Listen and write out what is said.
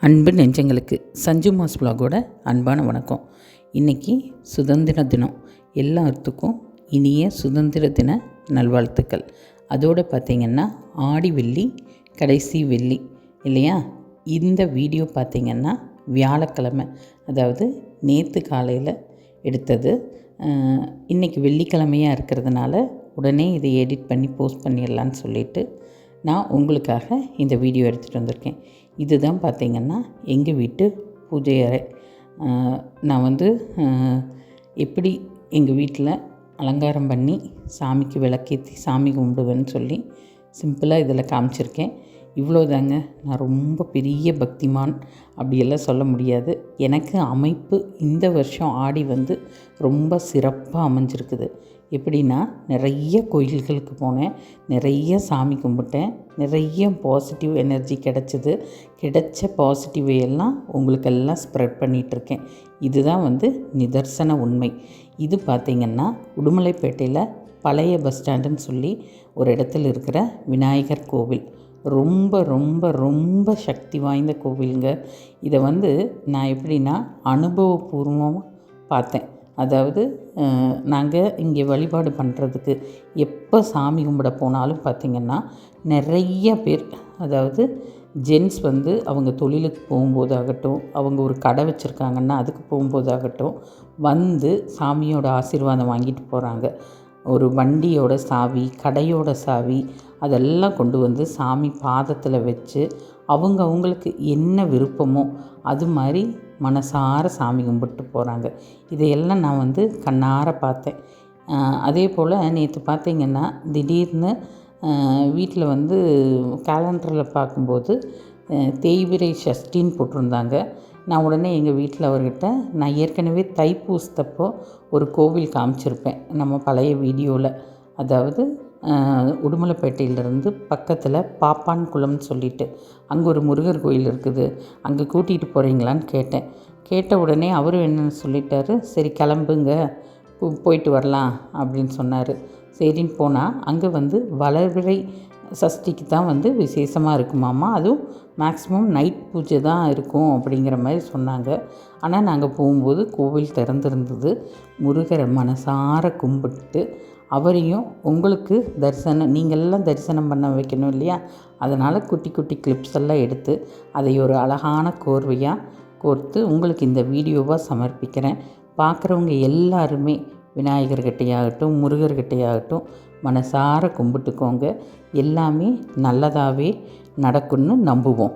அன்பு நெஞ்சங்களுக்கு சஞ்சு மாஸ் vlog-ஓட அன்பான வணக்கம். இன்றைக்கி சுதந்திர தினம். எல்லாத்துக்கும் இனிய சுதந்திர தின நல்வாழ்த்துக்கள். அதோடு பார்த்திங்கன்னா ஆடி வெள்ளி கடைசி வெள்ளி இல்லையா? இந்த வீடியோ பார்த்திங்கன்னா வியாழக்கிழமை, அதாவது நேற்று காலையில் எடுத்தது. இன்றைக்கி வெள்ளிக்கிழமையாக இருக்கிறதுனால உடனே இதை எடிட் பண்ணி போஸ்ட் பண்ணிடலான்னு சொல்லிவிட்டு நான் உங்களுக்காக இந்த வீடியோ எடுத்துகிட்டு வந்திருக்கேன். இதுதான் பார்த்திங்கன்னா எங்கள் வீட்டு பூஜை அறை. நான் எப்படி எங்கள் வீட்டில் அலங்காரம் பண்ணி சாமிக்கு விளக்கேற்றி சாமி கும்பிடுவேன்னு சொல்லி சிம்பிளாக இதில் காமிச்சிருக்கேன். இவ்வளோதாங்க. நான் ரொம்ப பெரிய பக்திமான் அப்படியெல்லாம் சொல்ல முடியாது. எனக்கு அமைப்பு இந்த வருஷம் ஆடி ரொம்ப சிறப்பாக அமைஞ்சிருக்குது. எப்படின்னா, நிறைய கோயில்களுக்கு போனேன், நிறைய சாமி கும்பிட்டேன், நிறைய பாசிட்டிவ் எனர்ஜி கிடைச்ச பாசிட்டிவை எல்லாம் உங்களுக்கெல்லாம் ஸ்ப்ரெட் பண்ணிகிட்ருக்கேன். இதுதான் நிதர்சன உண்மை. இது பார்த்திங்கன்னா உடுமலைப்பேட்டையில் பழைய பஸ் ஸ்டாண்டுன்னு சொல்லி ஒரு இடத்துல இருக்கிற விநாயகர் கோவில். ரொம்ப ரொம்ப ரொம்ப சக்தி வாய்ந்த கோவிலுங்க. இதை நான் எப்படின்னா அனுபவபூர்வமாக பார்த்தேன். அதாவது நாங்கள் இங்கே வழிபாடு பண்ணுறதுக்கு எப்போ சாமி கும்பிட போனாலும் பார்த்திங்கன்னா நிறைய பேர், அதாவது ஜென்ட்ஸ் அவங்க தொழிலுக்கு போகும்போதாகட்டும், அவங்க ஒரு கடை வச்சுருக்காங்கன்னா அதுக்கு போகும்போதாகட்டும் சாமியோட ஆசீர்வாதம் வாங்கிட்டு போகிறாங்க. ஒரு வண்டியோட சாவி, கடையோட சாவி அதெல்லாம் கொண்டு சாமி பாதத்தில் வச்சு அவங்களுக்கு என்ன விருப்பமோ அது மாதிரி மனசார சாமி கும்பிட்டு போகிறாங்க. இதையெல்லாம் நான் கண்ணார பார்த்தேன். அதே போல் நேற்று பார்த்திங்கன்னா திடீர்னு வீட்டில் கேலண்டரில் பார்க்கும்போது தேய்பிறை சஷ்டின்னு போட்டிருந்தாங்க. நான் உடனே எங்கள் வீட்டில் அவர்கிட்ட, நான் ஏற்கனவே தைப்பூசத்தப்போ ஒரு கோவில் காமிச்சிருப்பேன் நம்ம பழைய வீடியோவில். அதாவது உடுமலைப்பேட்டையிலேருந்து பக்கத்தில் பாப்பான் குளம்னு சொல்லிட்டு அங்கே ஒரு முருகர் கோயில் இருக்குது, அங்கே கூட்டிகிட்டு போகிறீங்களான்னு கேட்ட உடனே அவரும் என்னென்னு சொல்லிட்டாரு, சரி கிளம்புங்க போயிட்டு வரலாம் அப்படின்னு சொன்னார். சரின்னு போனால் அங்கே வளர்பிறை சஷ்டிக்கு தான் விசேஷமாக இருக்குமாம்மா. அதுவும் மேக்ஸிமம் நைட் பூஜை தான் இருக்கும் அப்படிங்கிற மாதிரி சொன்னாங்க. ஆனால் நாங்கள் போகும்போது கோவில் திறந்துருந்தது. முருகரை மனசார கும்பிட்டு அவரையும் உங்களுக்கு நீங்கள்லாம் தரிசனம் பண்ண வைக்கணும் இல்லையா? அதனால் குட்டி குட்டி கிளிப்ஸ் எல்லாம் எடுத்து அதை ஒரு அழகான கோர்வையாக கோர்த்து உங்களுக்கு இந்த வீடியோவாக சமர்ப்பிக்கிறேன். பார்க்குறவங்க எல்லாருமே விநாயகர்கிட்டையாகட்டும் முருகர்கிட்டையாகட்டும் மனசார கும்பிட்டுக்கோங்க. எல்லாமே நல்லதாகவே நடக்கும்னு நம்புவோம்.